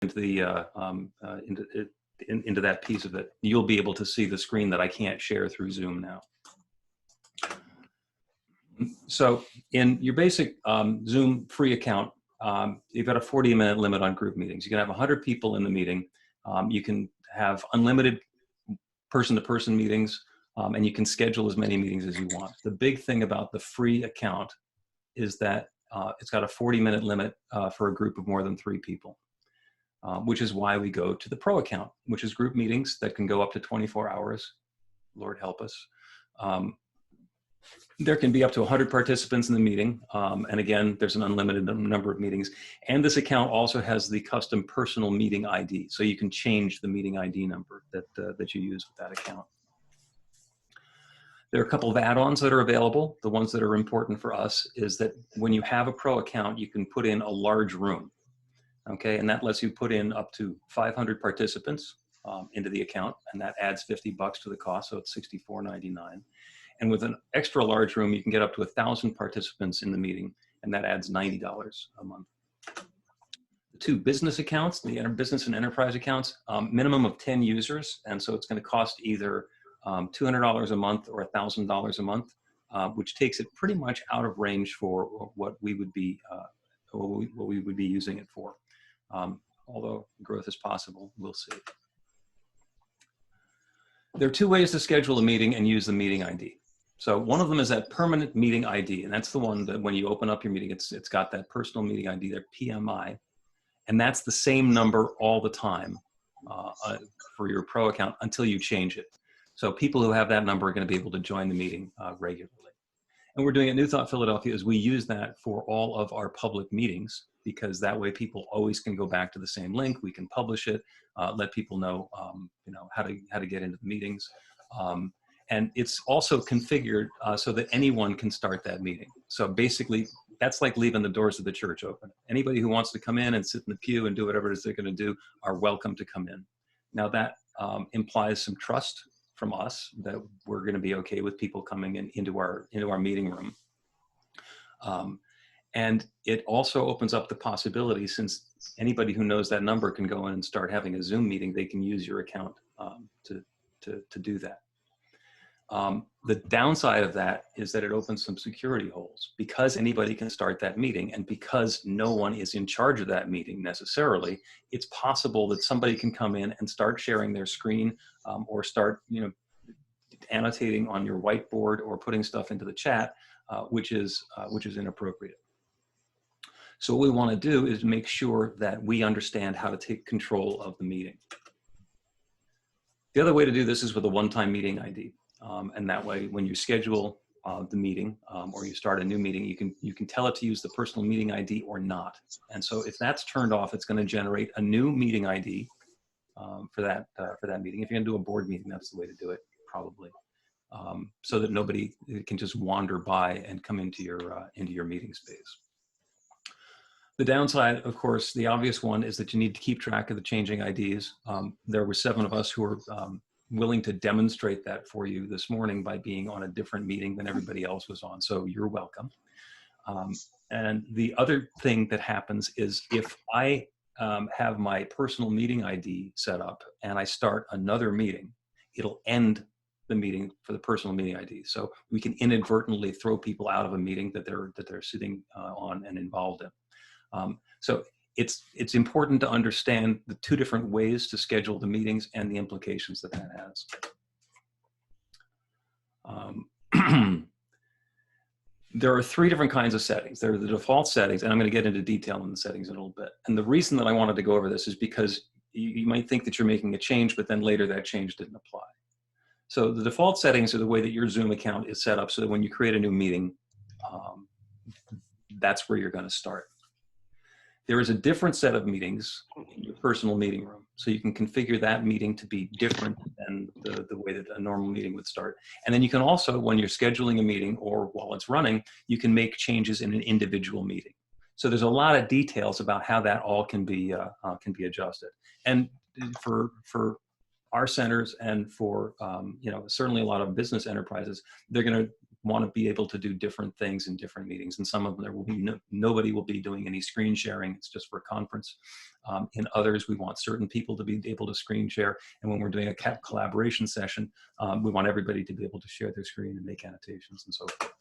into the into that piece of it, you'll be able to see the screen that I can't share through Zoom now. So in your basic Zoom free account, you've got a 40-minute limit on group meetings. You can have 100 people in the meeting. You can have unlimited person-to-person meetings, and you can schedule as many meetings as you want. The big thing about the free account is that it's got a 40-minute limit for a group of more than 3 people, which is why we go to the pro account, which is group meetings that can go up to 24 hours. Lord help us. There can be up to 100 participants in the meeting. And again, there's an unlimited number of meetings. And this account also has the custom personal meeting ID. So you can change the meeting ID number that you use with that account. There are a couple of add-ons that are available. The ones that are important for us is that when you have a pro account, you can put in a large room. Okay, and that lets you put in up to 500 participants into the account, and that adds $50 to the cost, so it's $64.99. And with an extra large room, you can get up to 1,000 participants in the meeting, and that adds $90 a month. The 2 business accounts, the business and enterprise accounts, minimum of 10 users, and so it's going to cost either $200 a month or $1,000 a month, which takes it pretty much out of range for what we would be using it for. Although growth is possible, we'll see. There are 2 ways to schedule a meeting and use the meeting ID. So one of them is that permanent meeting ID, and that's the one that when you open up your meeting, it's got that personal meeting ID, that PMI, and that's the same number all the time for your pro account until you change it. So people who have that number are going to be able to join the meeting regularly. And we're doing at New Thought Philadelphia is we use that for all of our public meetings, because that way people always can go back to the same link. We can publish it, let people know, how to get into the meetings. And it's also configured so that anyone can start that meeting. So basically, that's like leaving the doors of the church open. Anybody who wants to come in and sit in the pew and do whatever it is they're going to do are welcome to come in. Now that implies some trust from us that we're going to be okay with people coming into our meeting room. And it also opens up the possibility, since anybody who knows that number can go in and start having a Zoom meeting, they can use your account to do that. The downside of that is that it opens some security holes, because anybody can start that meeting, and because no one is in charge of that meeting necessarily, it's possible that somebody can come in and start sharing their screen or start annotating on your whiteboard or putting stuff into the chat, which is inappropriate. So what we want to do is make sure that we understand how to take control of the meeting. The other way to do this is with a one-time meeting ID. And that way, when you schedule the meeting or you start a new meeting, you can tell it to use the personal meeting ID or not. And so if that's turned off, it's going to generate a new meeting ID for that meeting. If you're going to do a board meeting, that's the way to do it, probably, so that nobody can just wander by and come into your meeting space. The downside, of course, the obvious one, is that you need to keep track of the changing IDs. There were 7 of us who were willing to demonstrate that for you this morning by being on a different meeting than everybody else was on, so you're welcome. And the other thing that happens is if I have my personal meeting ID set up and I start another meeting, it'll end the meeting for the personal meeting ID. So we can inadvertently throw people out of a meeting that they're sitting on and involved in. So it's important to understand the 2 different ways to schedule the meetings and the implications that has. There are 3 different kinds of settings. There are the default settings, and I'm going to get into detail on the settings in a little bit. And the reason that I wanted to go over this is because you might think that you're making a change, but then later that change didn't apply. So the default settings are the way that your Zoom account is set up, so that when you create a new meeting, that's where you're going to start. There is a different set of meetings in your personal meeting room. So you can configure that meeting to be different than the way that a normal meeting would start. And then you can also, when you're scheduling a meeting or while it's running, you can make changes in an individual meeting. So there's a lot of details about how that all can be adjusted. And for our centers and for certainly a lot of business enterprises, they're going to want to be able to do different things in different meetings. And some of them, there will be nobody will be doing any screen sharing. It's just for a conference. In others, we want certain people to be able to screen share. And when we're doing a collaboration session, we want everybody to be able to share their screen and make annotations and so forth.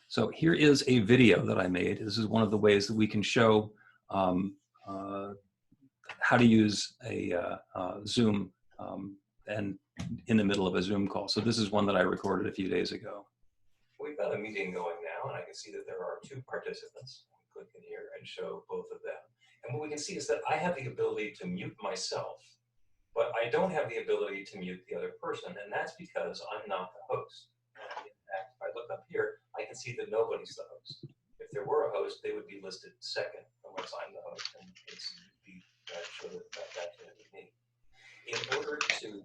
So here is a video that I made. This is one of the ways that we can show how to use a Zoom and in the middle of a Zoom call. So this is one that I recorded a few days ago. We've got a meeting going now, and I can see that there are 2 participants. Click in here and show both of them. And what we can see is that I have the ability to mute myself, but I don't have the ability to mute the other person, and that's because I'm not the host. And in fact, if I look up here, I can see that nobody's the host. If there were a host, they would be listed second, unless I'm the host, and it's show that's going to be me. In order to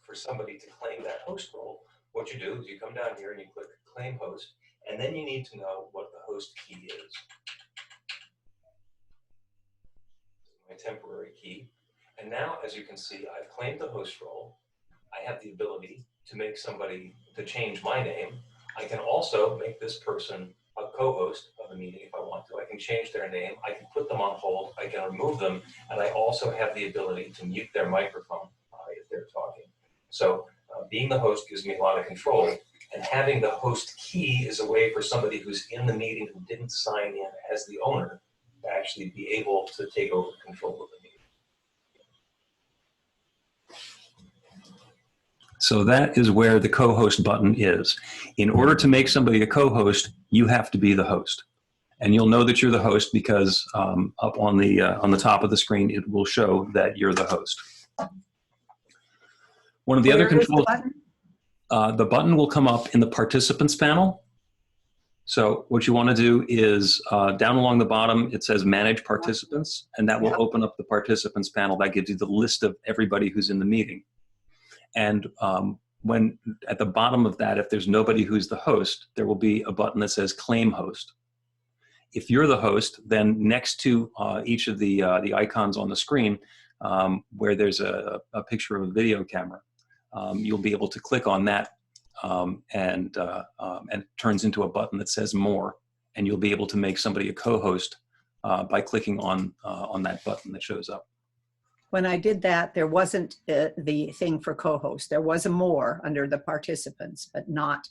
for somebody to claim that host role, what you do is you come down here and you click Claim Host, and then you need to know what the host key is. My temporary key. And now, as you can see, I've claimed the host role. I have the ability to make somebody, to change my name. I can also make this person a co-host of a meeting if I want to. I can change their name, I can put them on hold, I can remove them, and I also have the ability to mute their microphone if they're talking. So being the host gives me a lot of control, and having the host key is a way for somebody who's in the meeting who didn't sign in as the owner to actually be able to take over control of the meeting. So that is where the co-host button is. In order to make somebody a co-host, you have to be the host. And you'll know that you're the host because up on the top of the screen, it will show that you're the host. One of the other controls, the button will come up in the participants panel. So what you want to do is down along the bottom, it says Manage Participants, and that will open up the participants panel. That gives you the list of everybody who's in the meeting. And when at the bottom of that, if there's nobody who's the host, there will be a button that says Claim Host. If you're the host, then next to each of the icons on the screen, where there's a picture of a video camera, you'll be able to click on that, and it turns into a button that says More, and you'll be able to make somebody a co-host by clicking on that button that shows up. When I did that, there wasn't the thing for co-host. There was a More under the participants, but not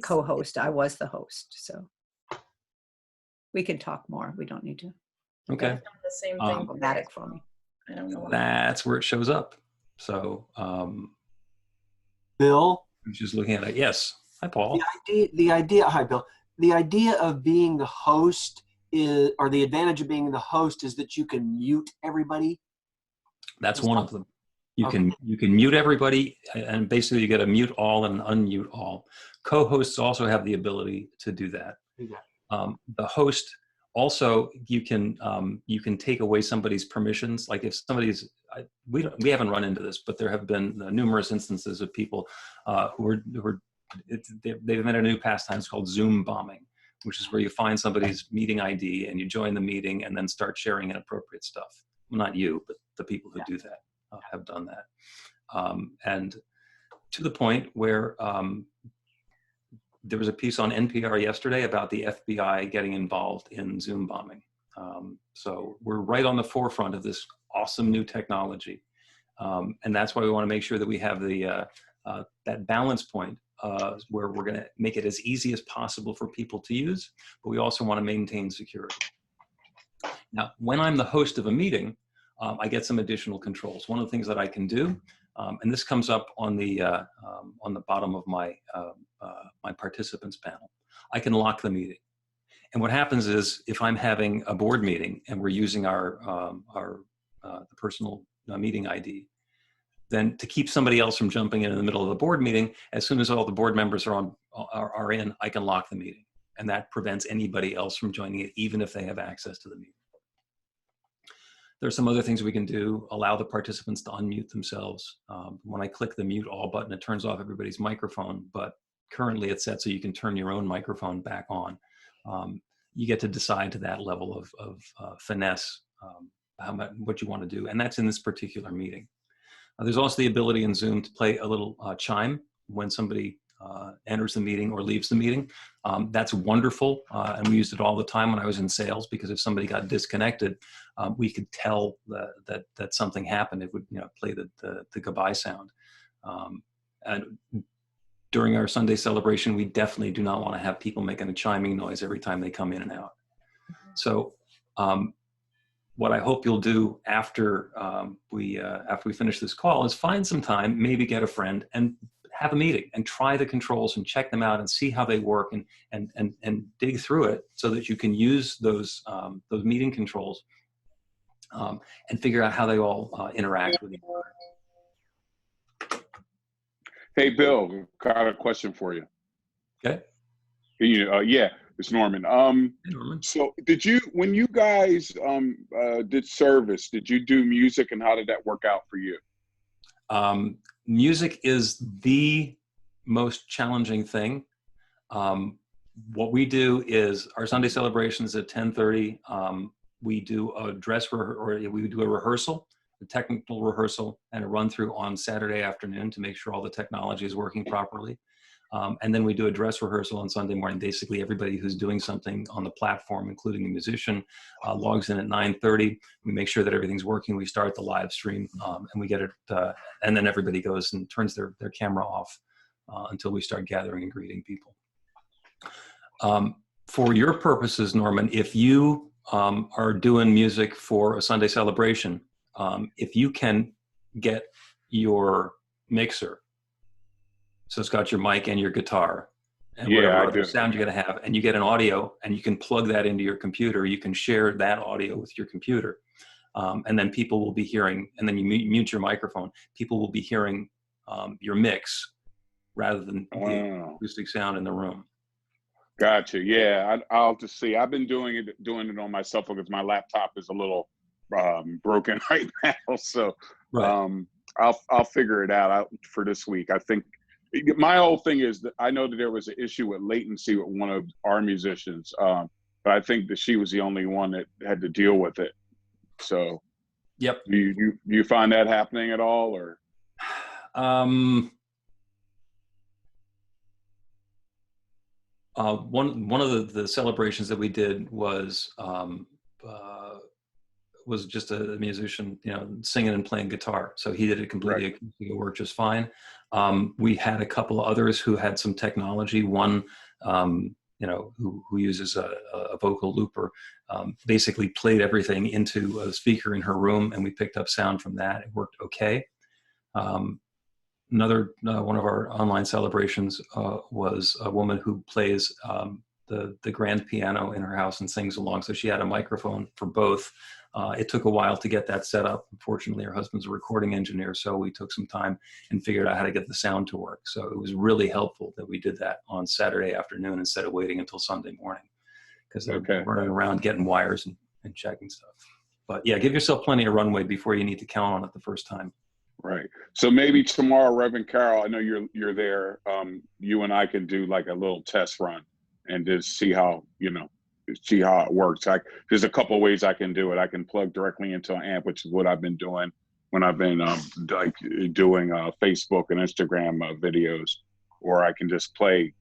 co-host. I was the host, so we can talk more. We don't need to. Okay. The same thing. Automatic for me. I don't know. That's where it shows up. So, Bill? I'm just looking at it. Yes. Hi, Paul. Hi, Bill. The idea of being the host is, or the advantage of being the host is that you can mute everybody. That's one of them. You can mute everybody, and basically you get a mute all and an unmute all. Co-hosts also have the ability to do that. The host also, you can take away somebody's permissions. Like if somebody's, we haven't run into this, but there have been numerous instances of people they've invented a new pastime called Zoom bombing, which is where you find somebody's meeting ID and you join the meeting and then start sharing inappropriate stuff. Well, not you, but the people who do that have done that. And to the point where there was a piece on NPR yesterday about the FBI getting involved in Zoom bombing. So we're right on the forefront of this awesome new technology. And that's why we want to make sure that we have the that balance point where we're going to make it as easy as possible for people to use, but we also want to maintain security. Now, when I'm the host of a meeting, I get some additional controls. One of the things that I can do, and this comes up on the bottom of my my participants panel, I can lock the meeting. And what happens is, if I'm having a board meeting and we're using our the personal meeting ID, then to keep somebody else from jumping in the middle of the board meeting, as soon as all the board members are in, I can lock the meeting, and that prevents anybody else from joining it, even if they have access to the meeting. There's some other things we can do. Allow the participants to unmute themselves. When I click the mute all button, it turns off everybody's microphone, but currently it's set so you can turn your own microphone back on. You get to decide to that level of finesse what you want to do, and that's in this particular meeting. There's also the ability in Zoom to play a little chime when somebody enters the meeting or leaves the meeting. That's wonderful, and we used it all the time when I was in sales, because if somebody got disconnected, we could tell that something happened. It would, you know, play the goodbye sound. And during our Sunday celebration, we definitely do not want to have people making a chiming noise every time they come in and out. So what I hope you'll do after we finish this call is find some time, maybe get a friend, and have a meeting and try the controls and check them out and see how they work, and dig through it so that you can use those meeting controls and figure out how they all interact with each other. Hey, Bill, got a question for you. Okay. Yeah, it's Norman. Hey, Norman. So when you guys did service, did you do music, and how did that work out for you? Music is the most challenging thing. What we do is our Sunday celebrations at 10:30. We do a we do a rehearsal, a technical rehearsal, and a run through on Saturday afternoon to make sure all the technology is working properly. And then we do a dress rehearsal on Sunday morning. Basically, everybody who's doing something on the platform, including the musician, logs in at 9:30. We make sure that everything's working. We start the live stream, and we get it, and then everybody goes and turns their camera off until we start gathering and greeting people. For your purposes, Norman, if you are doing music for a Sunday celebration, if you can get your mixer, so it's got your mic and your guitar and whatever other sound you're going to have, and you get an audio and you can plug that into your computer, you can share that audio with your computer. And then people will be hearing, and then you mute your microphone, people will be hearing your mix rather than the acoustic sound in the room. Gotcha. Yeah, I'll just see. I've been doing it on my cell phone because my laptop is a little broken right now. So right. I'll figure it out for this week. I think my whole thing is that I know that there was an issue with latency with one of our musicians, but I think that she was the only one that had to deal with it. So, yep. Do you find that happening at all, or? One of the celebrations that we did was just a musician, you know, singing and playing guitar. So he did it completely acoustic. It worked just fine. We had a couple of others who had some technology. One, you know, who uses a vocal looper, basically played everything into a speaker in her room, and we picked up sound from that. It worked okay. Another one of our online celebrations was a woman who plays the grand piano in her house and sings along. So she had a microphone for both. It took a while to get that set up. Unfortunately, her husband's a recording engineer, so we took some time and figured out how to get the sound to work. So it was really helpful that we did that on Saturday afternoon instead of waiting until Sunday morning, because they're running around getting wires and checking stuff. But yeah, give yourself plenty of runway before you need to count on it the first time. Right. So maybe tomorrow, Reverend Carol, I know you're there. You and I can do like a little test run and just see how it works. There's a couple of ways I can do it. I can plug directly into an amp, which is what I've been doing when I've been doing Facebook and Instagram videos, or I can just play,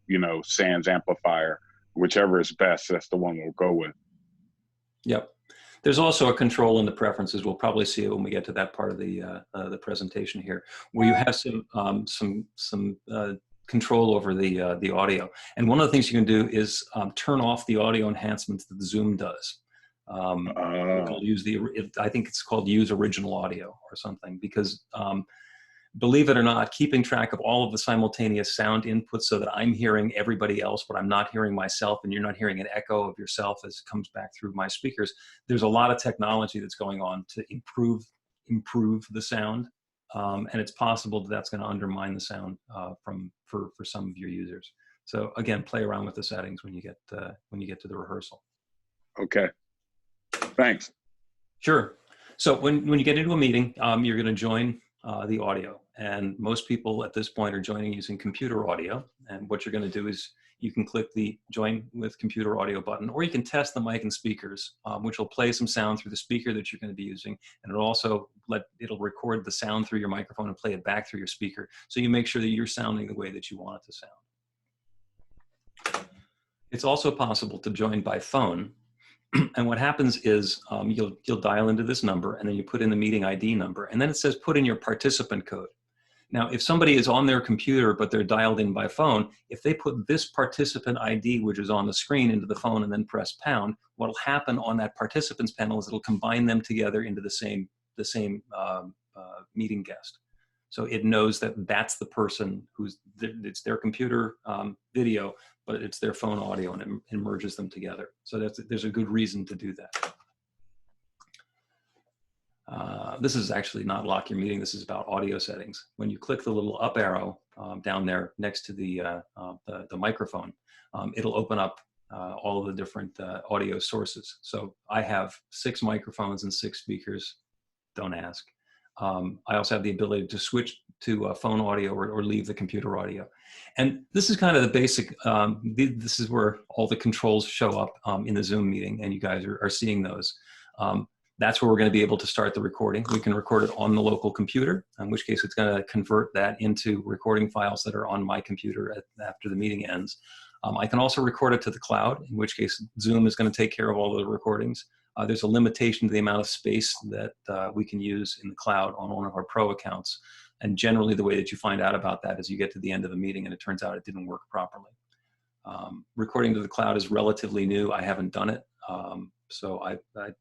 sans amplifier, whichever is best. That's the one we'll go with. Yep. There's also a control in the preferences. We'll probably see it when we get to that part of the presentation here, where you have some control over the audio. And one of the things you can do is turn off the audio enhancements that Zoom does. I think it's called use original audio or something, because believe it or not, keeping track of all of the simultaneous sound inputs so that I'm hearing everybody else, but I'm not hearing myself, and you're not hearing an echo of yourself as it comes back through my speakers. There's a lot of technology that's going on to improve the sound, and it's possible that that's going to undermine the sound for some of your users. So again, play around with the settings when you get to the rehearsal. Okay. Thanks. Sure. So when you get into a meeting, you're going to join the audio. And most people at this point are joining using computer audio. And what you're going to do is you can click the join with computer audio button, or you can test the mic and speakers, which will play some sound through the speaker that you're going to be using. And it'll also it'll record the sound through your microphone and play it back through your speaker. So you make sure that you're sounding the way that you want it to sound. It's also possible to join by phone. And what happens is you'll dial into this number, and then you put in the meeting ID number, and then it says put in your participant code. Now, if somebody is on their computer, but they're dialed in by phone, if they put this participant ID, which is on the screen, into the phone and then press pound, what will happen on that participants panel is it'll combine them together into the same meeting guest. So it knows that that's the person it's their computer video, but it's their phone audio, and it merges them together. So there's a good reason to do that. This is actually not lock your meeting. This is about audio settings. When you click the little up arrow down there next to the microphone, it'll open up all of the different audio sources. So I have 6 microphones and 6 speakers. Don't ask. I also have the ability to switch to phone audio or leave the computer audio. And this is kind of the basic, this is where all the controls show up in the Zoom meeting, and you guys are seeing those. That's where we're going to be able to start the recording. We can record it on the local computer, in which case it's going to convert that into recording files that are on my computer after the meeting ends. I can also record it to the cloud, in which case Zoom is going to take care of all the recordings. There's a limitation to the amount of space that we can use in the cloud on one of our pro accounts. And generally the way that you find out about that is you get to the end of the meeting and it turns out it didn't work properly. Recording to the cloud is relatively new. I haven't done it. So I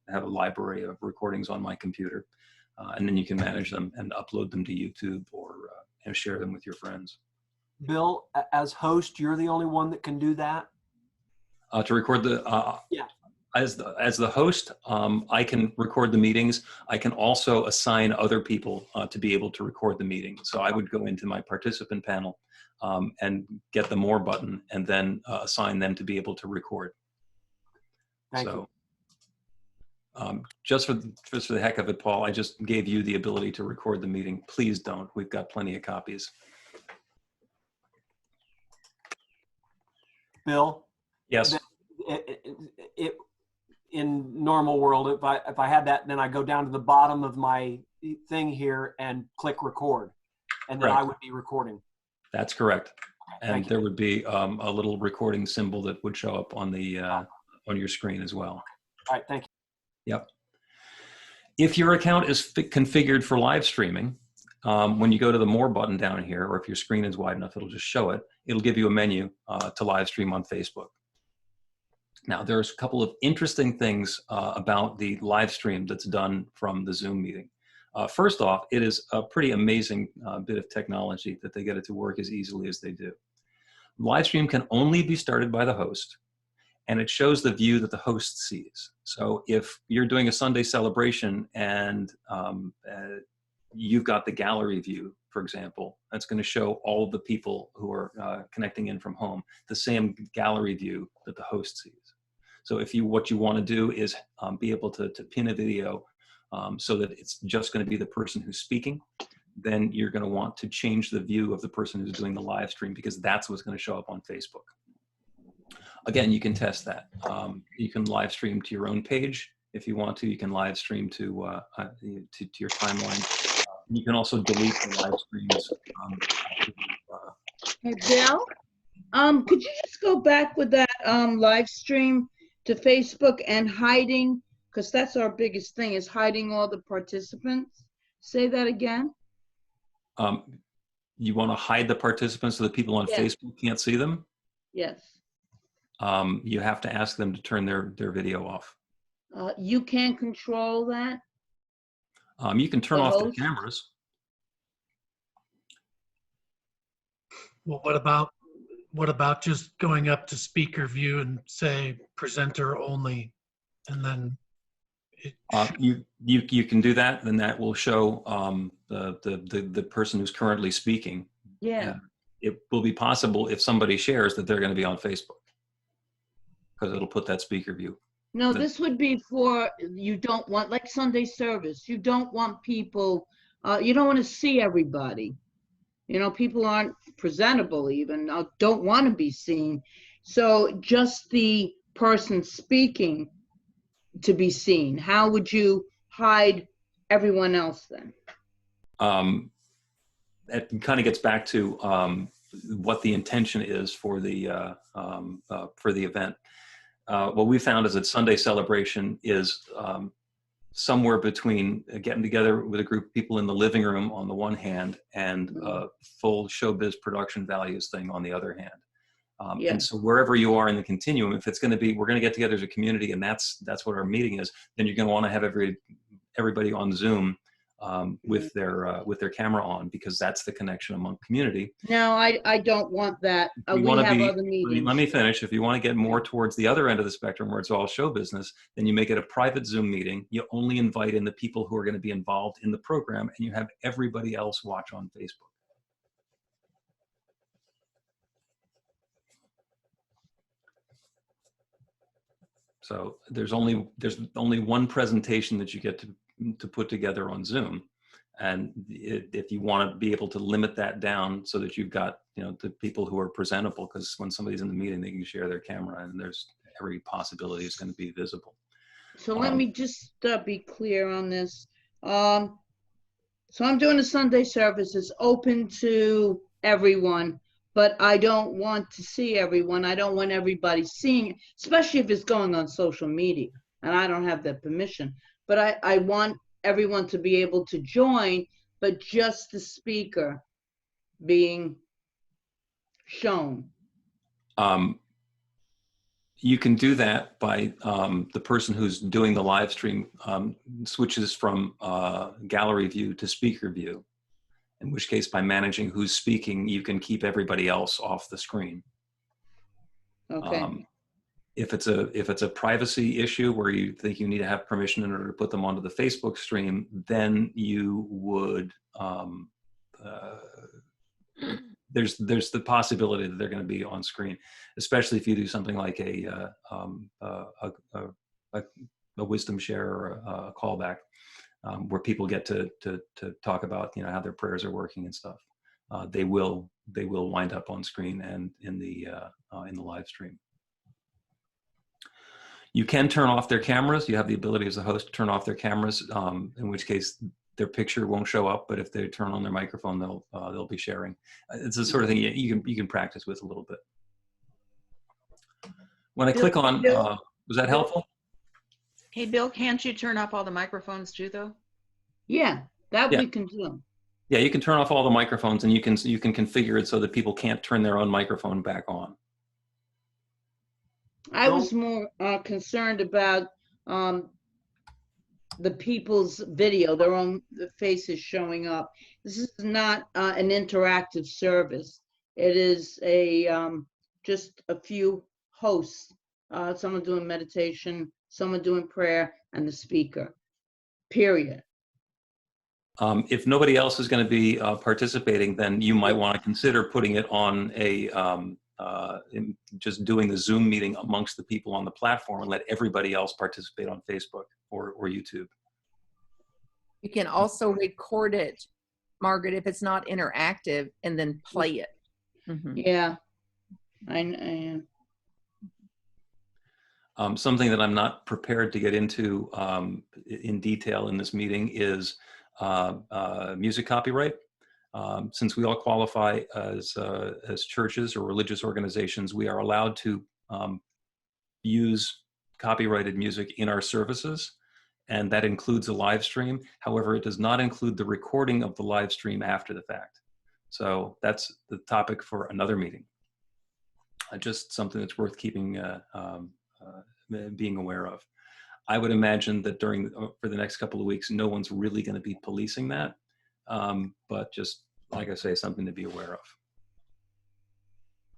have a library of recordings on my computer, and then you can manage them and upload them to YouTube or share them with your friends. Bill, as host, you're the only one that can do that? To record the, yeah. As the host, I can record the meetings. I can also assign other people to be able to record the meeting. So I would go into my participant panel and get the more button and then assign them to be able to record. Thank you. Just for the heck of it, Paul, I just gave you the ability to record the meeting. Please don't. We've got plenty of copies. Bill? Yes. In normal world, if I had that, then I go down to the bottom of my thing here and click record, and then Correct. I would be recording. That's correct. And Thank there you. would be a little recording symbol that would show up on the on your screen as well. All right, thank you. Yep. If your account is configured for live streaming, when you go to the more button down here, or if your screen is wide enough, it'll just show it. It'll give you a menu to live stream on Facebook. Now, there's a couple of interesting things about the live stream that's done from the Zoom meeting. First off, it is a pretty amazing bit of technology that they get it to work as easily as they do. Live stream can only be started by the host, and it shows the view that the host sees. So if you're doing a Sunday celebration and you've got the gallery view, for example, that's going to show all of the people who are connecting in from home, the same gallery view that the host sees. So if what you want to do is be able to pin a video so that it's just going to be the person who's speaking, then you're going to want to change the view of the person who's doing the live stream, because that's what's going to show up on Facebook. Again, you can test that. You can live stream to your own page if you want to. You can live stream to your timeline. You can also delete the live streams. Hey, Bill, could you just go back with that live stream to Facebook and hiding, because that's our biggest thing, is hiding all the participants? Say that again. You want to hide the participants so that people on Facebook can't see them? Yes. You have to ask them to turn their video off. You can't control that? You can turn off the cameras. Well, what about just going up to speaker view and say presenter only, and then you can do that, then that will show the person who's currently speaking. Yeah. And it will be possible if somebody shares that they're going to be on Facebook, because it'll put that speaker view. No, this would be for, you don't want, like Sunday service, you don't want people, you don't want to see everybody. You know, people aren't presentable even, don't want to be seen. So just the person speaking to be seen, how would you hide everyone else then? It kind of gets back to what the intention is for the event. What we found is that Sunday celebration is somewhere between getting together with a group of people in the living room on the one hand and a full showbiz production values thing on the other hand. Yeah. And so wherever you are in the continuum, if it's going to be, we're going to get together as a community and that's what our meeting is, then you're going to want to have everybody on Zoom with their camera on, because that's the connection among community. No, I don't want that. You We have other meetings. Let me finish. If you want to get more towards the other end of the spectrum where it's all show business, then you make it a private Zoom meeting. You only invite in the people who are going to be involved in the program, and you have everybody else watch on Facebook. So there's only one presentation that you get to put together on Zoom. And if you want to be able to limit that down so that you've got, the people who are presentable, because when somebody's in the meeting, they can share their camera and there's every possibility it's going to be visible. So let me just be clear on this. So I'm doing a Sunday service. It's open to everyone, but I don't want to see everyone. I don't want everybody seeing it, especially if it's going on social media, and I don't have that permission. But I want everyone to be able to join, but just the speaker being shown. You can do that by the person who's doing the live stream switches from gallery view to speaker view, in which case by managing who's speaking, you can keep everybody else off the screen. Okay. If it's a privacy issue where you think you need to have permission in order to put them onto the Facebook stream, then you would there's the possibility that they're going to be on screen, especially if you do something like a wisdom share or a callback, where people get to talk about how their prayers are working and stuff. They will wind up on screen and in the live stream. You can turn off their cameras. You have the ability as a host to turn off their cameras, in which case their picture won't show up. But if they turn on their microphone, they'll be sharing. It's the sort of thing you can practice with a little bit. When I click on, was that helpful? Hey, Bill, can't you turn off all the microphones too, though? Yeah, we can do. Yeah, you can turn off all the microphones, and you can configure it so that people can't turn their own microphone back on. I was more concerned about the people's video, their own faces showing up. This is not an interactive service. It is just a few hosts, someone doing meditation, someone doing prayer, and the speaker, period. If nobody else is going to be participating, then you might want to consider putting it on just doing the Zoom meeting amongst the people on the platform and let everybody else participate on Facebook or YouTube. You can also record it, Margaret, if it's not interactive, and then play it. Mm-hmm. Yeah, I am. Something that I'm not prepared to get into in detail in this meeting is music copyright. Since we all qualify as churches or religious organizations, we are allowed to use copyrighted music in our services, and that includes a live stream. However, it does not include the recording of the live stream after the fact. So that's the topic for another meeting. Just something that's worth keeping, being aware of. I would imagine that for the next couple of weeks, no one's really going to be policing that. But just like I say, something to be aware of.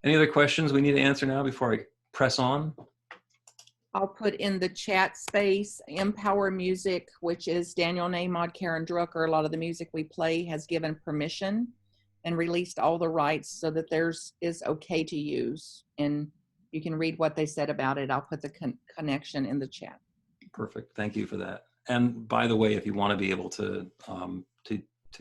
Any other questions we need to answer now before I press on? I'll put in the chat space, Empower Music, which is Daniel Ney, Maud Karen Drucker. A lot of the music we play has given permission and released all the rights so that theirs is okay to use. And you can read what they said about it. I'll put the connection in the chat. Perfect. Thank you for that. And by the way, if you want to be able to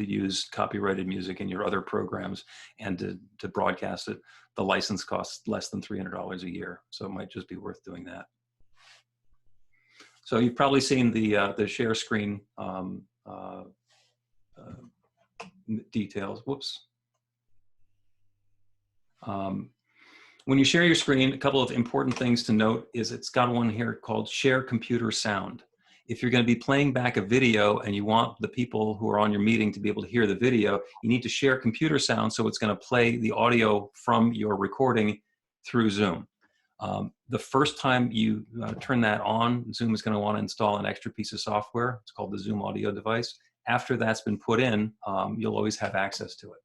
use copyrighted music in your other programs and to broadcast it. The license costs less than $300 a year, so it might just be worth doing that. So you've probably seen the share screen details. Whoops. When you share your screen, a couple of important things to note is it's got one here called Share Computer Sound. If you're going to be playing back a video and you want the people who are on your meeting to be able to hear the video, you need to share computer sound, so it's going to play the audio from your recording through Zoom. The first time you turn that on, Zoom is going to want to install an extra piece of software. It's called the Zoom audio device. After that's been put in, you'll always have access to it.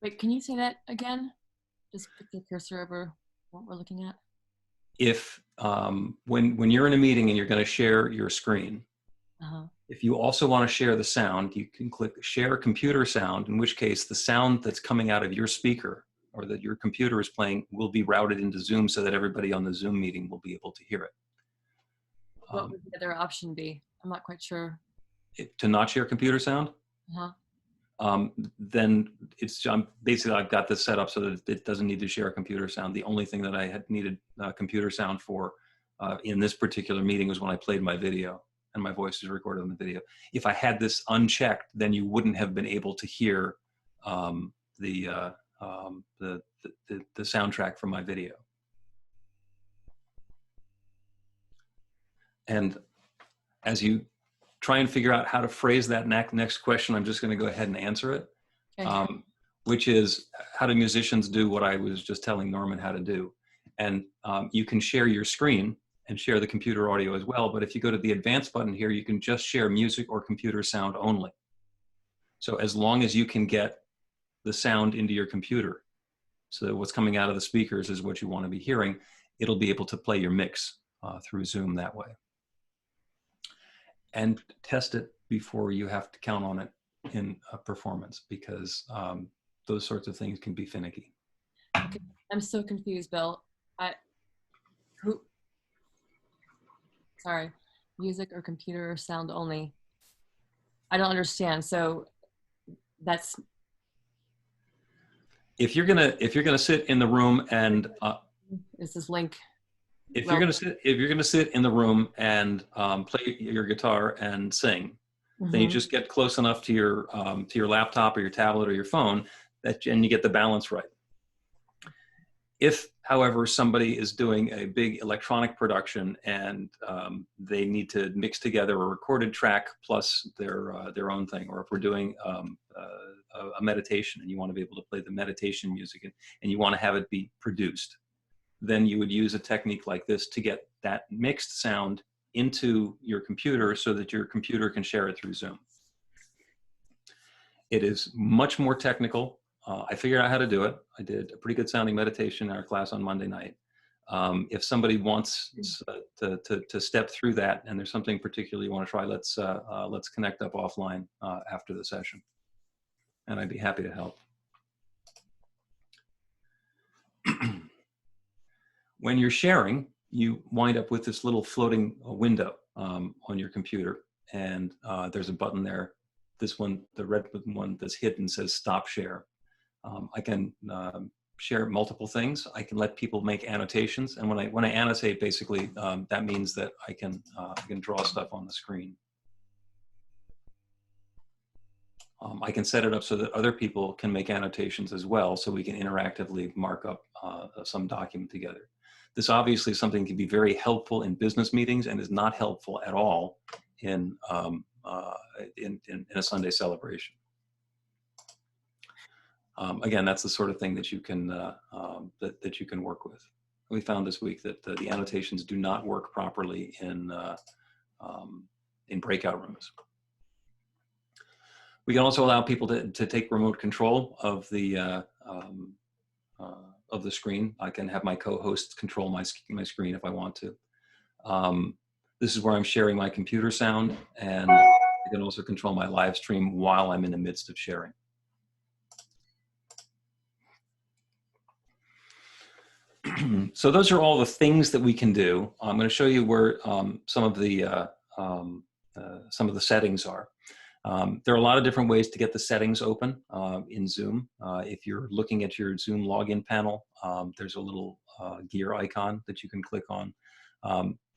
Wait, can you say that again? Just put the cursor over what we're looking at. If when you're in a meeting and you're going to share your screen, if you also want to share the sound, you can click Share Computer Sound, in which case the sound that's coming out of your speaker or that your computer is playing will be routed into Zoom so that everybody on the Zoom meeting will be able to hear it. What would the other option be? I'm not quite sure. To not share computer sound? Then it's basically I've got this set up so that it doesn't need to share computer sound. The only thing that I had needed computer sound for in this particular meeting was when I played my video and my voice is recorded on the video. If I had this unchecked, then you wouldn't have been able to hear the soundtrack from my video. And as you try and figure out how to phrase that next question, I'm just going to go ahead and answer it, which is, how do musicians do what I was just telling Norman how to do? And you can share your screen and share the computer audio as well, but if you go to the advanced button here, you can just share music or computer sound only. So as long as you can get the sound into your computer, so that what's coming out of the speakers is what you want to be hearing, it'll be able to play your mix through Zoom that way. And test it before you have to count on it in performance, because those sorts of things can be finicky. Okay. I'm so confused, Bill. Sorry, music or computer or sound only. I don't understand. So that's. If you're gonna sit in the room and is this link? If you're gonna sit in the room and play your guitar and sing, then you just get close enough to your laptop or your tablet or your phone and you get the balance right. If, however, somebody is doing a big electronic production and they need to mix together a recorded track plus their own thing, or if we're doing a meditation and you want to be able to play the meditation music and you want to have it be produced, then you would use a technique like this to get that mixed sound into your computer so that your computer can share it through Zoom. It is much more technical. I figured out how to do it. I did a pretty good sounding meditation in our class on Monday night. If somebody wants to step through that and there's something particularly you want to try, let's connect up offline after the session, and I'd be happy to help. When you're sharing, you wind up with this little floating window on your computer, and there's a button there. This one, the red one that's hidden, says Stop Share. I can share multiple things. I can let people make annotations, and when I annotate, basically that means that I can draw stuff on the screen. I can set it up so that other people can make annotations as well, so we can interactively mark up some document together. This obviously is something that can be very helpful in business meetings and is not helpful at all in a Sunday celebration. Again, that's the sort of thing that you can that you can work with. We found this week that the annotations do not work properly in breakout rooms. We can also allow people to take remote control of the screen. I can have my co-hosts control my screen if I want to. This is where I'm sharing my computer sound, and I can also control my live stream while I'm in the midst of sharing. So those are all the things that we can do. I'm going to show you where some of the settings are. There are a lot of different ways to get the settings open in Zoom. If you're looking at your Zoom login panel, there's a little gear icon that you can click on.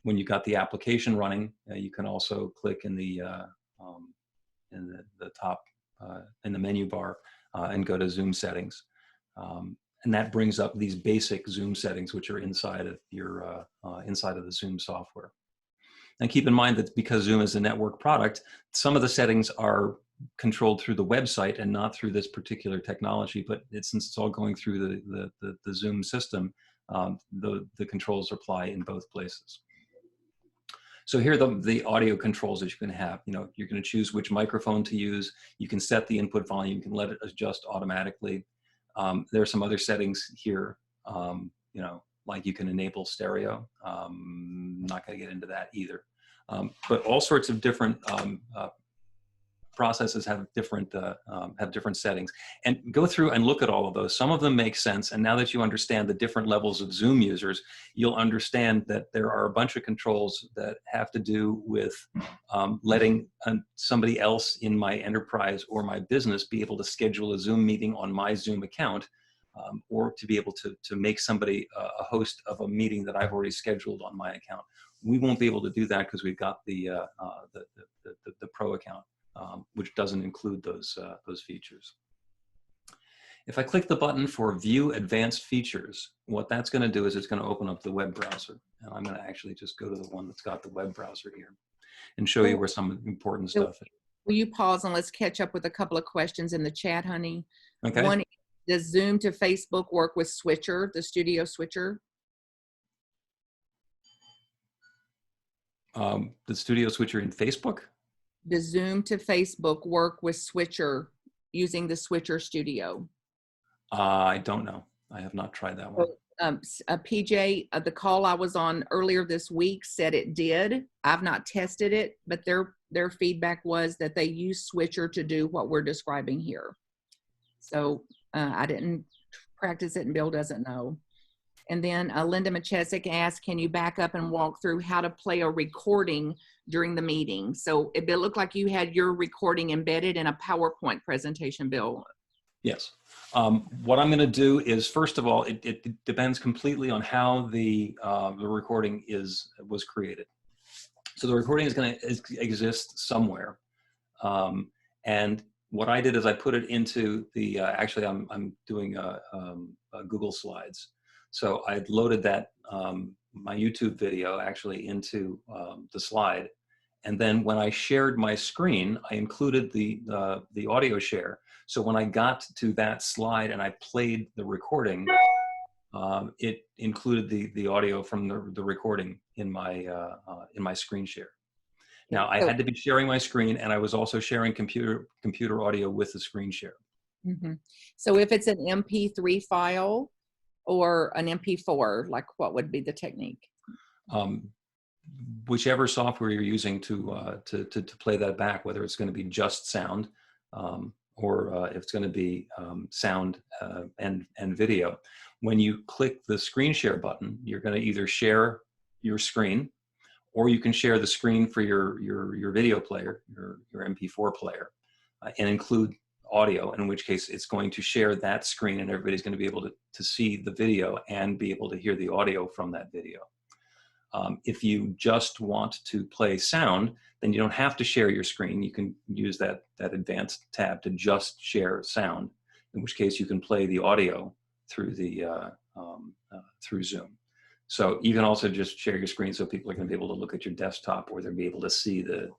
When you've got the application running, you can also click in the top in the menu bar and go to Zoom settings. And that brings up these basic Zoom settings, which are inside of your inside of the Zoom software. And keep in mind that because Zoom is a network product, some of the settings are controlled through the website and not through this particular technology. But since it's all going through the Zoom system, the controls apply in both places. So here are the audio controls that you can have. You know, you're going to choose which microphone to use. You can set the input volume. You can let it adjust automatically. There are some other settings here. You know, like you can enable stereo. Not going to get into that either. But all sorts of different processes have different settings. And go through and look at all of those. Some of them make sense. And now that you understand the different levels of Zoom users, you'll understand that there are a bunch of controls that have to do with letting somebody else in my enterprise or my business be able to schedule a Zoom meeting on my Zoom account. Or to be able to make somebody a host of a meeting that I've already scheduled on my account. We won't be able to do that because we've got the Pro account, which doesn't include those features. If I click the button for View Advanced Features, what that's going to do is it's going to open up the web browser. And I'm going to actually just go to the one that's got the web browser here and show you where some important stuff is. Will you pause and let's catch up with a couple of questions in the chat, honey? Okay. One, does Zoom to Facebook work with Switcher, the studio switcher? The studio switcher in Facebook? Does Zoom to Facebook work with Switcher using the Switcher Studio? I don't know. I have not tried that one. PJ, the call I was on earlier this week said it did. I've not tested it, but their feedback was that they use Switcher to do what we're describing here. So I didn't practice it and Bill doesn't know. And then Linda Machesik asked, can you back up and walk through how to play a recording during the meeting? So it looked like you had your recording embedded in a PowerPoint presentation, Bill. Yes. What I'm going to do is, first of all, it depends completely on how the recording was created. So the recording is going to exist somewhere. And what I did is I put it into the, actually I'm doing Google Slides. So I loaded that, my YouTube video actually into the slide. And then when I shared my screen, I included the audio share. So when I got to that slide and I played the recording, it included the audio from the recording in my screen share. Now I had to be sharing my screen, and I was also sharing computer audio with the screen share. Mm-hmm. So if it's an MP3 file or an MP4, like what would be the technique? Whichever software you're using to play that back, whether it's going to be just sound or if it's going to be sound and video. When you click the screen share button, you're going to either share your screen, or you can share the screen for your video player, your MP4 player, and include audio, in which case it's going to share that screen and everybody's going to be able to see the video and be able to hear the audio from that video. If you just want to play sound, then you don't have to share your screen. You can use that advanced tab to just share sound, in which case you can play the audio through through Zoom. So you can also just share your screen so people are going to be able to look at your desktop, or they'll be able to see the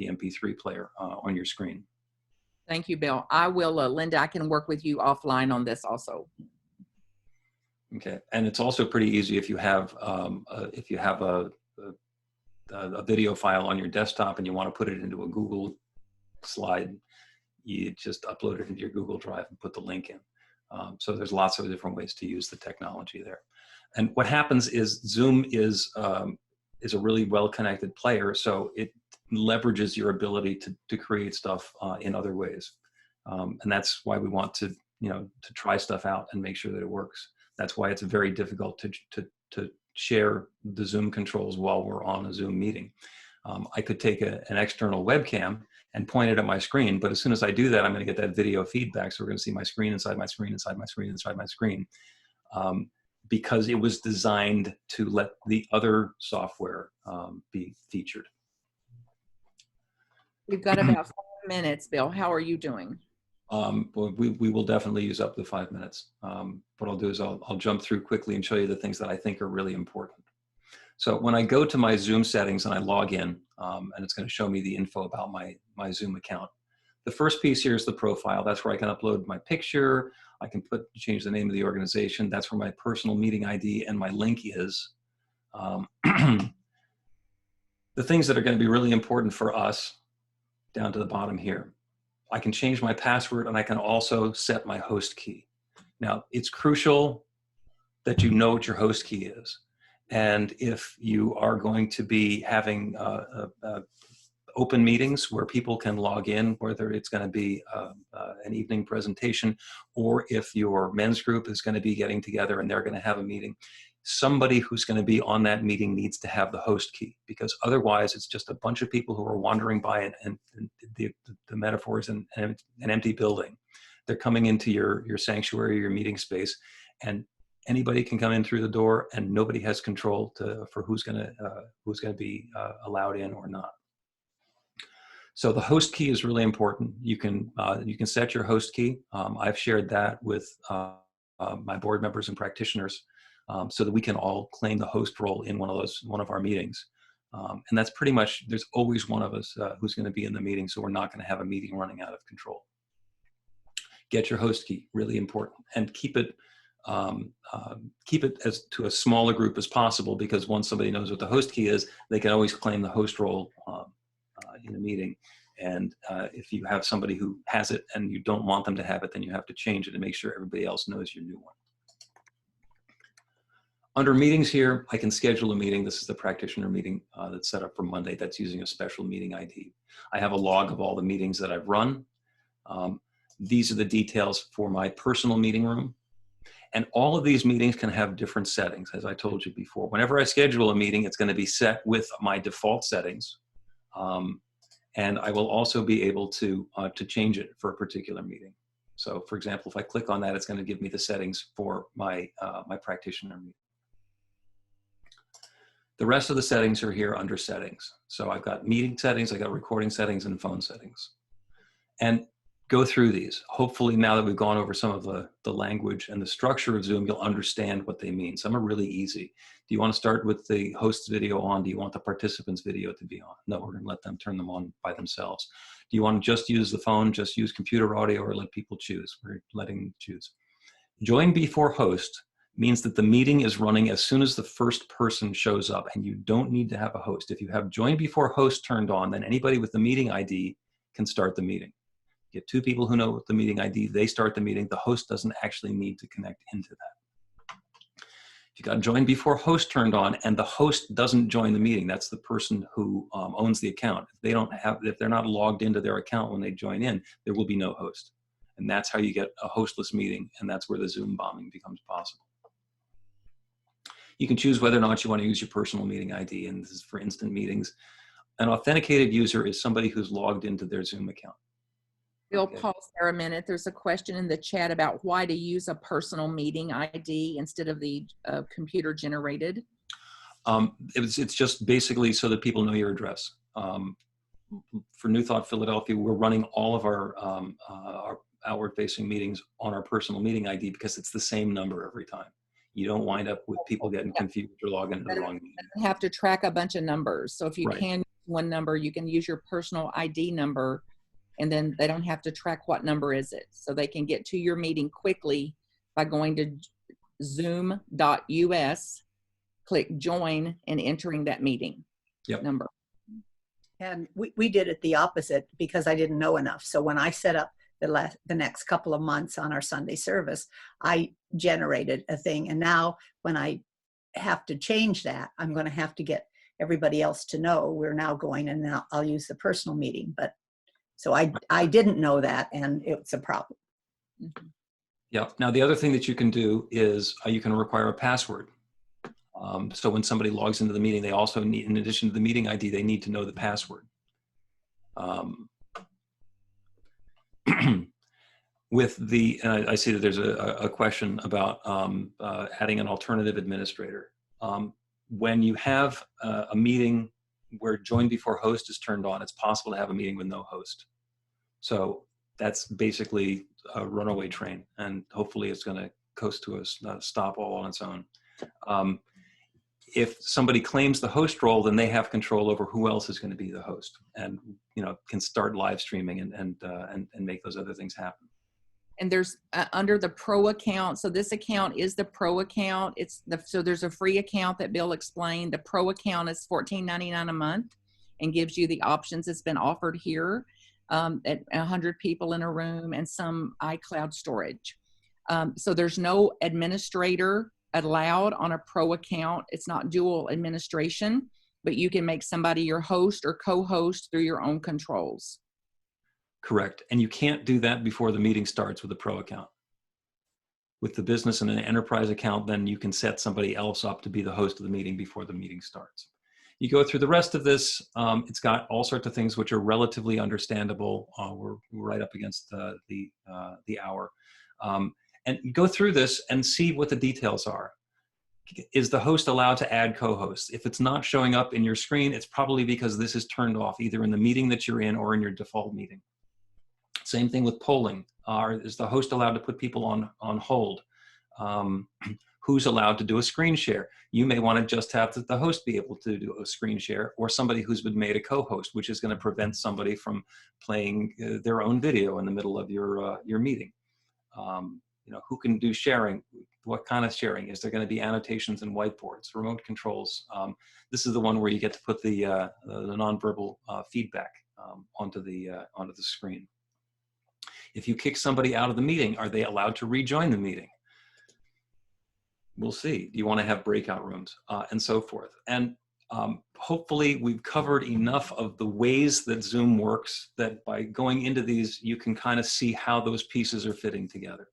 MP3 player on your screen. Thank you, Bill. I will, Linda, I can work with you offline on this also. Okay, and it's also pretty easy if you have a video file on your desktop and you want to put it into a Google slide, you just upload it into your Google Drive and put the link in. So there's lots of different ways to use the technology there. And what happens is Zoom is a really well-connected player, so it leverages your ability to create stuff in other ways. And that's why we want to try stuff out and make sure that it works. That's why it's very difficult to share the Zoom controls while we're on a Zoom meeting. I could take an external webcam and point it at my screen. But as soon as I do that, I'm going to get that video feedback. So we're going to see my screen inside my screen, inside my screen, inside my screen. Because it was designed to let the other software be featured. We've got about 5 minutes, Bill. How are you doing? Well, we will definitely use up the 5 minutes. What I'll do is I'll jump through quickly and show you the things that I think are really important. So when I go to my Zoom settings and I log in, and it's going to show me the info about my Zoom account. The first piece here is the profile. That's where I can upload my picture. I can change the name of the organization. That's where my personal meeting ID and my link is. The things that are going to be really important for us, down to the bottom here. I can change my password, and I can also set my host key. Now, it's crucial that you know what your host key is. And if you are going to be having open meetings where people can log in, whether it's going to be an evening presentation, or if your men's group is going to be getting together and they're going to have a meeting, somebody who's going to be on that meeting needs to have the host key, because otherwise it's just a bunch of people who are wandering by and the metaphor is an empty building. They're coming into your sanctuary, your meeting space, and anybody can come in through the door, and nobody has control for who's going to be allowed in or not. So the host key is really important. You can set your host key. I've shared that with my board members and practitioners, so that we can all claim the host role in one of our meetings. And that's pretty much, there's always one of us who's going to be in the meeting, so we're not going to have a meeting running out of control. Get your host key, really important, and keep it as to a smaller group as possible, because once somebody knows what the host key is, they can always claim the host role in a meeting. And if you have somebody who has it and you don't want them to have it, then you have to change it and make sure everybody else knows your new one. Under meetings here, I can schedule a meeting. This is the practitioner meeting that's set up for Monday. That's using a special meeting ID. I have a log of all the meetings that I've run. These are the details for my personal meeting room. And all of these meetings can have different settings, as I told you before. Whenever I schedule a meeting, it's going to be set with my default settings. And I will also be able to change it for a particular meeting. So for example, if I click on that, it's going to give me the settings for my practitioner meeting. The rest of the settings are here under settings. So I've got meeting settings, I've got recording settings, and phone settings. And go through these. Hopefully now that we've gone over some of the language and the structure of Zoom, you'll understand what they mean. Some are really easy. Do you want to start with the host's video on? Do you want the participants' video to be on? No, we're going to let them turn them on by themselves. Do you want to just use the phone, just use computer audio, or let people choose? We're letting them choose. Join before host means that the meeting is running as soon as the first person shows up, and you don't need to have a host. If you have join before host turned on, then anybody with the meeting ID can start the meeting. Get two people who know the meeting ID, they start the meeting. The host doesn't actually need to connect into that. If you got join before host turned on and the host doesn't join the meeting, that's the person who owns the account. If they're not logged into their account when they join in, there will be no host. And that's how you get a hostless meeting, and that's where the Zoom bombing becomes possible. You can choose whether or not you want to use your personal meeting ID, and this is for instant meetings. An authenticated user is somebody who's logged into their Zoom account. Bill, pause there a minute. There's a question in the chat about why to use a personal meeting ID instead of the computer generated. It's just basically so that people know your address. For New Thought Philadelphia, we're running all of our outward-facing meetings on our personal meeting ID because it's the same number every time. You don't wind up with people getting confused or logging into the wrong meeting. You have to track a bunch of numbers. So if you Right. can use one number, you can use your personal ID number, and then they don't have to track what number is it. So they can get to your meeting quickly by going to zoom.us, click join, and entering that meeting number. And we did it the opposite because I didn't know enough. So when I set up the next couple of months on our Sunday service, I generated a thing. And now when I have to change that, I'm going to have to get everybody else to know we're now going, and then I'll use the personal meeting. But so I didn't know that, and it's a problem. Mm-hmm. Yeah. Now, the other thing that you can do is you can require a password. So when somebody logs into the meeting, they also need, in addition to the meeting ID, they need to know the password. With the, I see that there's a question about adding an alternative administrator. When you have a meeting where join before host is turned on, it's possible to have a meeting with no host. So that's basically a runaway train, and hopefully it's going to coast to a stop all on its own. If somebody claims the host role, then they have control over who else is going to be the host, and can start live streaming and make those other things happen. And there's under the pro account. So this account is the pro account. So there's a free account that Bill explained. The pro account is $14.99 a month and gives you the options that's been offered here, at 100 people in a room and some iCloud storage. So there's no administrator allowed on a pro account. It's not dual administration, but you can make somebody your host or co-host through your own controls. Correct. And you can't do that before the meeting starts with a pro account. With the business and an enterprise account, then you can set somebody else up to be the host of the meeting before the meeting starts. You go through the rest of this, it's got all sorts of things which are relatively understandable. We're right up against the hour. And go through this and see what the details are. Is the host allowed to add co-hosts? If it's not showing up in your screen, it's probably because this is turned off either in the meeting that you're in or in your default meeting. Same thing with polling. Is the host allowed to put people on hold? Who's allowed to do a screen share? You may want to just have the host be able to do a screen share, or somebody who's been made a co-host, which is going to prevent somebody from playing their own video in the middle of your meeting. Who can do sharing? What kind of sharing? Is there going to be annotations and whiteboards, remote controls? This is the one where you get to put the nonverbal feedback onto the screen. If you kick somebody out of the meeting, are they allowed to rejoin the meeting? We'll see. Do you want to have breakout rooms and so forth? And hopefully we've covered enough of the ways that Zoom works that by going into these, you can kind of see how those pieces are fitting together.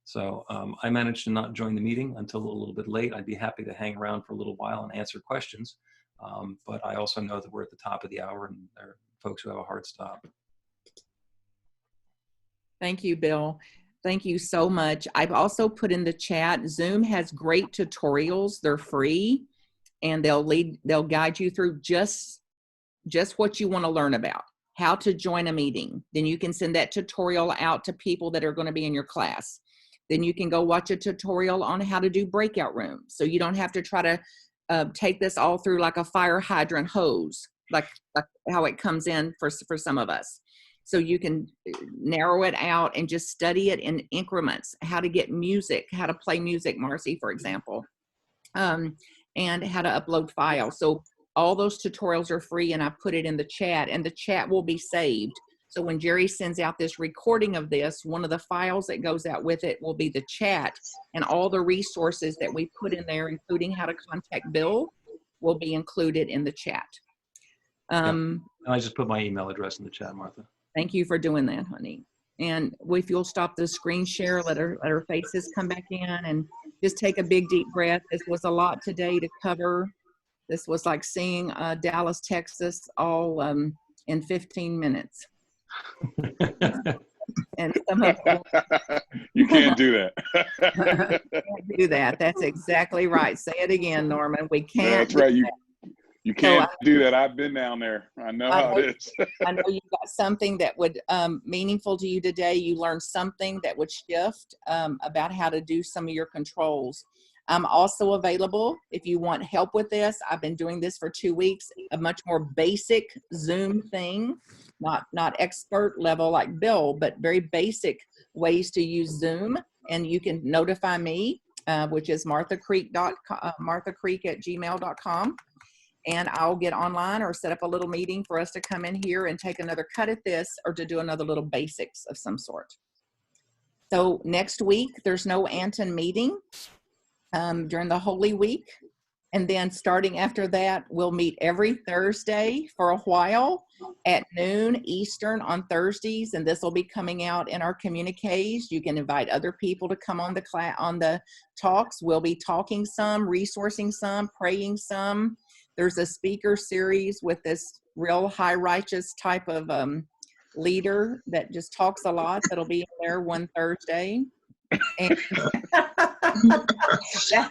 So I managed to not join the meeting until a little bit late. I'd be happy to hang around for a little while and answer questions. But I also know that we're at the top of the hour and there are folks who have a hard stop. Thank you, Bill. Thank you so much. I've also put in the chat, Zoom has great tutorials. They're free and they'll guide you through just what you want to learn about, how to join a meeting. Then you can send that tutorial out to people that are going to be in your class. Then you can go watch a tutorial on how to do breakout rooms. So you don't have to try to take this all through like a fire hydrant hose, like how it comes in for some of us. So you can narrow it out and just study it in increments, how to get music, how to play music, Marcy, for example, and how to upload files. So all those tutorials are free and I put it in the chat and the chat will be saved. So when Jerry sends out this recording of this, one of the files that goes out with it will be the chat, and all the resources that we put in there, including how to contact Bill, will be included in the chat. I just put my email address in the chat, Martha. Thank you for doing that, honey. And if you'll stop the screen share, let her faces come back in and just take a big deep breath. This was a lot today to cover. This was like seeing Dallas, Texas all in 15 minutes. And some of you can't do that. Can't do that. That's exactly right. Say it again, Norman. We can't. That's right. You can't do that. I've been down there. I know how it is. I know you got something that would meaningful to you today. You learned something that would shift about how to do some of your controls. I'm also available if you want help with this. I've been doing this for 2 weeks, a much more basic Zoom thing, not expert level like Bill, but very basic ways to use Zoom. And you can notify me, which is marthacreek@gmail.com. And I'll get online or set up a little meeting for us to come in here and take another cut at this or to do another little basics of some sort. So next week, there's no Anton meeting during the Holy Week. And then starting after that, we'll meet every Thursday for a while at noon Eastern on Thursdays. And this will be coming out in our communiques. You can invite other people to come on the talks. We'll be talking some, resourcing some, praying some. There's a speaker series with this real high righteous type of leader that just talks a lot. That'll be in there one Thursday. And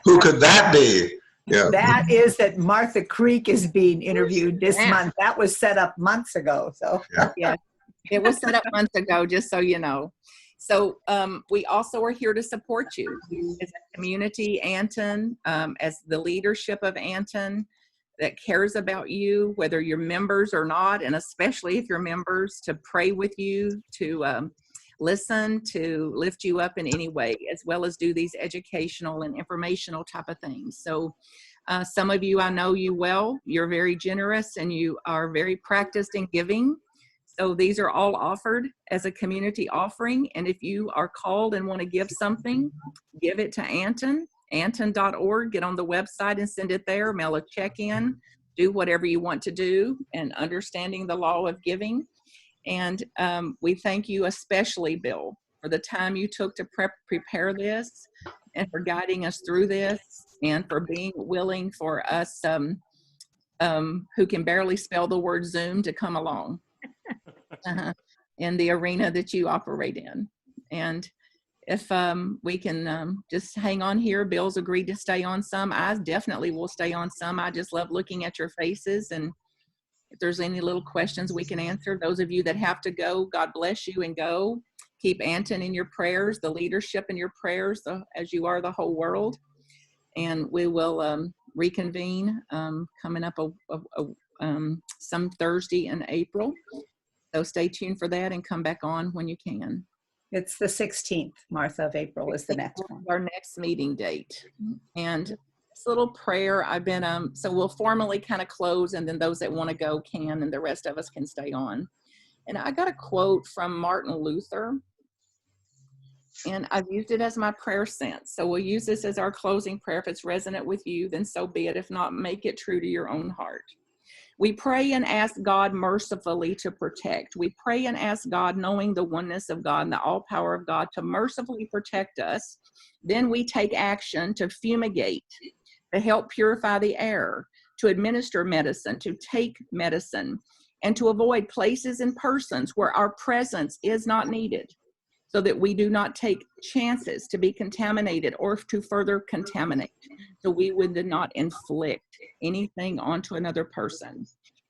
Who could that be? Yeah. That is that Martha Creek is being interviewed this Yeah. month. That was set up months ago. So yeah, it was set up months ago, just so you know. So we also are here to support you as a community, Anton, as the leadership of Anton that cares about you, whether you're members or not, and especially if you're members, to pray with you, to listen, to lift you up in any way, as well as do these educational and informational type of things. So some of you, I know you well, you're very generous and you are very practiced in giving. So these are all offered as a community offering. And if you are called and want to give something, give it to Anton, anton.org, get on the website and send it there, mail a check in, do whatever you want to do, and understanding the law of giving. And we thank you especially, Bill, for the time you took to prepare this and for guiding us through this and for being willing for us who can barely spell the word Zoom to come along in the arena that you operate in. And if we can just hang on here, Bill's agreed to stay on some. I definitely will stay on some. I just love looking at your faces, and if there's any little questions we can answer. Those of you that have to go, God bless you and go. Keep Anton in your prayers, the leadership in your prayers, as you are the whole world. And we will reconvene coming up some Thursday in April. So stay tuned for that and come back on when you can. it's the 16th, Martha, of April is the next one. Our next meeting date. And this little prayer, I've been, so we'll formally kind of close, and then those that want to go can, and the rest of us can stay on. And I got a quote from Martin Luther, and I've used it as my prayer since. So we'll use this as our closing prayer. If it's resonant with you, then so be it. If not, make it true to your own heart. We pray and ask God mercifully to protect. We pray and ask God, knowing the oneness of God and the all power of God, to mercifully protect us. Then we take action to fumigate, to help purify the air, to administer medicine, to take medicine, and to avoid places and persons where our presence is not needed, so that we do not take chances to be contaminated or to further contaminate. So we would not inflict anything onto another person.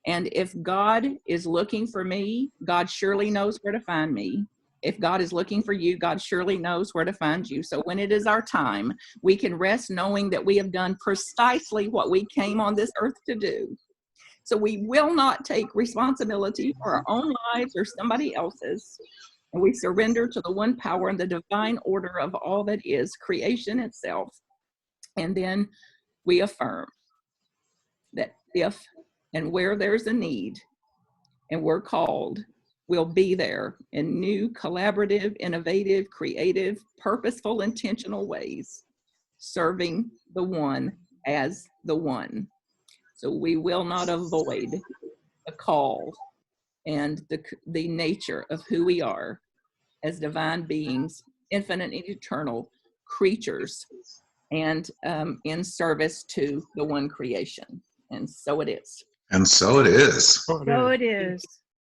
And if God is looking for me, God surely knows where to find me. If God is looking for you, God surely knows where to find you. So when it is our time, we can rest knowing that we have done precisely what we came on this earth to do. So we will not take responsibility for our own lives or somebody else's. And we surrender to the one power and the divine order of all that is creation itself. And then we affirm that if and where there's a need and we're called, we'll be there in new, collaborative, innovative, creative, purposeful, intentional ways, serving the one as the one. So we will not avoid the call and the nature of who we are as divine beings, infinite and eternal creatures, and in service to the one creation. And so it is. And so it is. So it is.